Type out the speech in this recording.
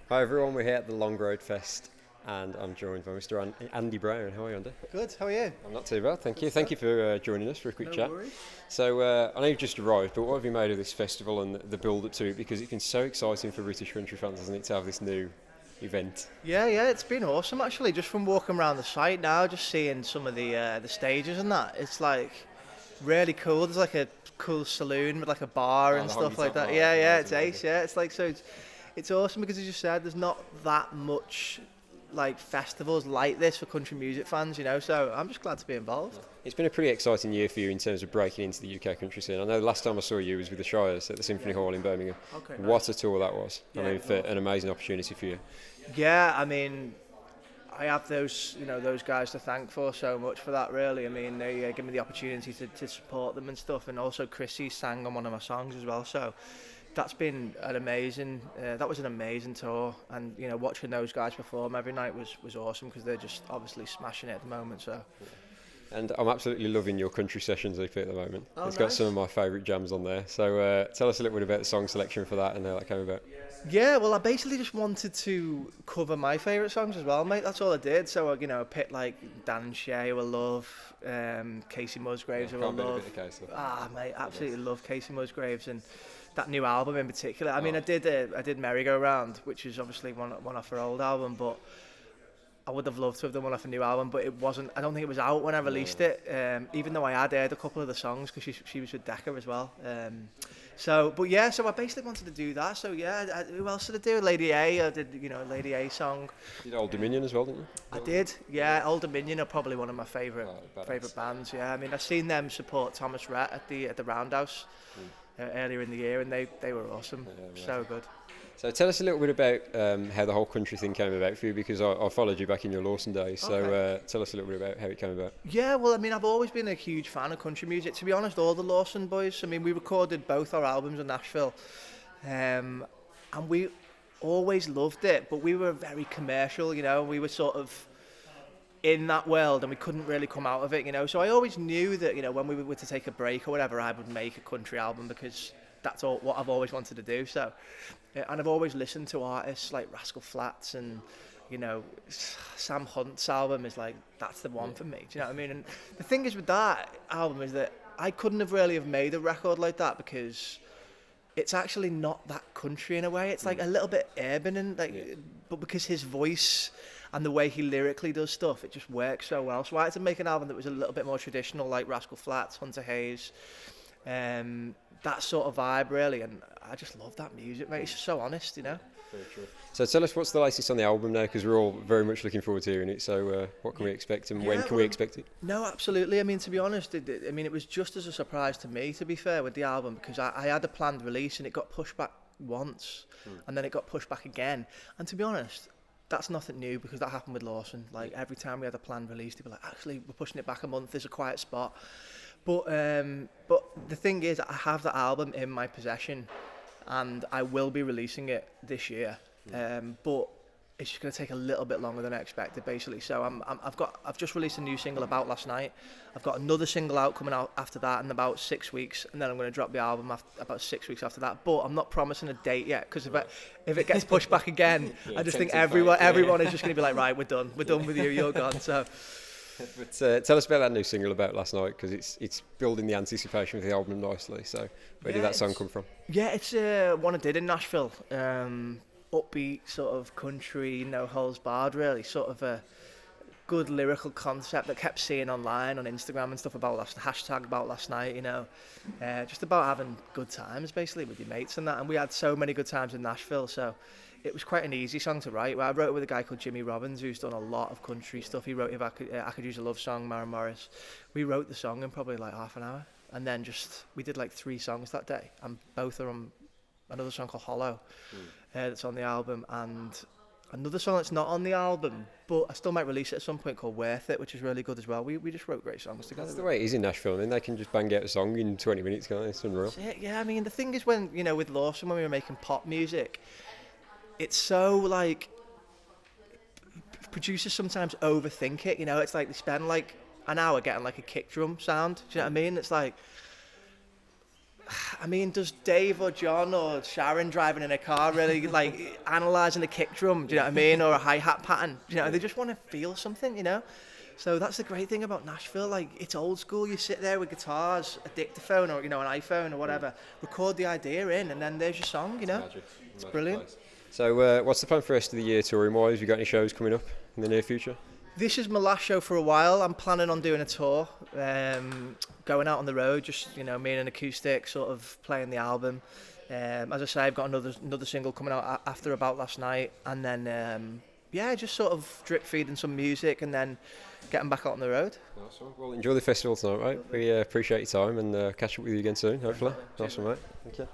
Hi everyone, we're here at the Long Road Fest and I'm joined by Mr. Andy Brown. How are you, Andy? Good, how are you? I'm not too bad, thank you. Thank you for joining us for a quick No chat. worries. So I know you've just arrived, but what have you made of this festival and the build up to it? Because it's been so exciting for British country fans, hasn't it, to have this new event? Yeah, it's been awesome actually. Just from walking around the site now, just seeing some of the stages and that, it's like really cool. There's like a cool saloon with like a bar Oh, and the stuff honky like tonk that. bar, Yeah, that's it's amazing. ace. Yeah, it's like so. It's awesome because as you said, there's not that much like festivals like this for country music fans, you know. So I'm just glad to be involved. It's been a pretty exciting year for you in terms of breaking into the UK country scene. I know the last time I saw you was with the Shires at the Symphony Hall in Birmingham. Okay. What a tour that was. Yeah, I mean, it for was. an amazing opportunity for you. Yeah, I mean, I have those guys to thank for so much for that. Really, I mean, they give me the opportunity to support them and stuff, and also Chrissy sang on one of my songs as well. So that's been an amazing. That was an amazing tour, and watching those guys perform every night was awesome because they're just obviously smashing it at the moment. So. And I'm absolutely loving your country sessions EP at the moment. Oh, It's got nice. some of my favourite jams on there. So tell us a little bit about the song selection for that and how that came about. Yeah, well, I basically just wanted to cover my favourite songs as well, mate. That's all I did. So, I picked like Dan and Shay, who I love, Casey Musgraves, who I Can't beat a love. bit of case, though. Ah, mate, absolutely love Casey Musgraves and that new album in particular. I mean, Oh. I did Merry Go Round, which is obviously one off her old album, but I would have loved to have done one off a new album, but it wasn't. I don't think it was out when I released it. Even though I had heard a couple of the songs because she was with Decca as well. So I basically wanted to do that. So yeah, who else did I do? Lady A. I did Lady A song. You did Old Dominion as well, didn't you? I did. Yeah, Old Dominion are probably one of my favourite Badass. favourite bands. Yeah, I mean I've seen them support Thomas Rhett at the Roundhouse earlier in the year, and they were awesome. Yeah, So good. So tell us a little bit about how the whole country thing came about for you, because I followed you back in your Lawson days. So Okay. tell us a little bit about how it came about. Yeah, well, I mean, I've always been a huge fan of country music. To be honest, all the Lawson boys. I mean, we recorded both our albums in Nashville, and we always loved it. But we were very commercial, We were sort of in that world, and we couldn't really come out of it, So I always knew that, when we were to take a break or whatever, I would make a country album because that's all what I've always wanted to do. So, and I've always listened to artists like Rascal Flatts and. Sam Hunt's album is like, that's the one for me. Do you know what I mean? And the thing is with that album is that I couldn't have really have made a record like that because it's actually not that country in a way. It's like a little bit urban and but because his voice and the way he lyrically does stuff, it just works so well. So I had to make an album that was a little bit more traditional, like Rascal Flatts, Hunter Hayes, that sort of vibe really. And I just love that music, mate. It's just so honest, Very true. So tell us what's the latest on the album now, because we're all very much looking forward to hearing it. So what can we expect and when can we expect it? No, absolutely. I mean, to be honest, it was just as a surprise to me, to be fair, with the album, because I had a planned release and it got pushed back once and then it got pushed back again. And to be honest, that's nothing new because that happened with Lawson. Like every time we had a planned release, they'd be like, actually, we're pushing it back a month. There's a quiet spot. But the thing is, I have the album in my possession and I will be releasing it this year. But it's just going to take a little bit longer than I expected, basically. So I've just released a new single About last night. I've got another single out coming out after that in about 6 weeks, and then I'm going to drop the album about 6 weeks after that. But I'm not promising a date yet because if it gets pushed back again, I just think everyone is just going to be like, right, we're done with you, you're gone. So. But tell us about that new single About last night, because it's building the anticipation for the album nicely. So where did that song come from? Yeah, it's one I did in Nashville. Upbeat sort of country, no holds barred, really. Sort of a good lyrical concept that I kept seeing online on Instagram and stuff about hashtag about last night, just about having good times basically with your mates and that. And we had so many good times in Nashville, so it was quite an easy song to write. I wrote it with a guy called Jimmy Robbins, who's done a lot of country stuff. He wrote If I Could Use a Love Song, Maren Morris. We wrote the song in probably like half an hour, and then we did like 3 songs that day, and both are on another song called Hollow that's on the album, and another song that's not on the album, but I still might release it at some point, called Worth It, which is really good as well. We just wrote great songs together. That's the way it is in Nashville. I mean, they can just bang out a song in 20 minutes, can't they? It's unreal. That's it, yeah. I mean, the thing is when, with Lawson, when we were making pop music, it's so like, producers sometimes overthink it, it's like they spend like an hour getting like a kick drum sound, do you know what I mean? It's like, I mean, does Dave or John or Sharon driving in a car really like analysing a kick drum, do you know what I mean, or a hi-hat pattern? You know, they just want to feel something, you know? So that's the great thing about Nashville, like it's old school. You sit there with guitars, a dictaphone or, you know, an iPhone or whatever, record the idea in, and then there's your song, you know? It's brilliant. Place. So what's the plan for the rest of the year touring-wise? Have you got any shows coming up in the near future? This is my last show for a while. I'm planning on doing a tour, going out on the road, just, you know, me and an acoustic, sort of playing the album. As I say, I've got another single coming out after About Last Night, and then yeah, just sort of drip feeding some music and then getting back out on the road. Awesome. Well, enjoy the festival tonight, right? We appreciate your time and catch up with you again soon, hopefully. Awesome, mate. Thank you.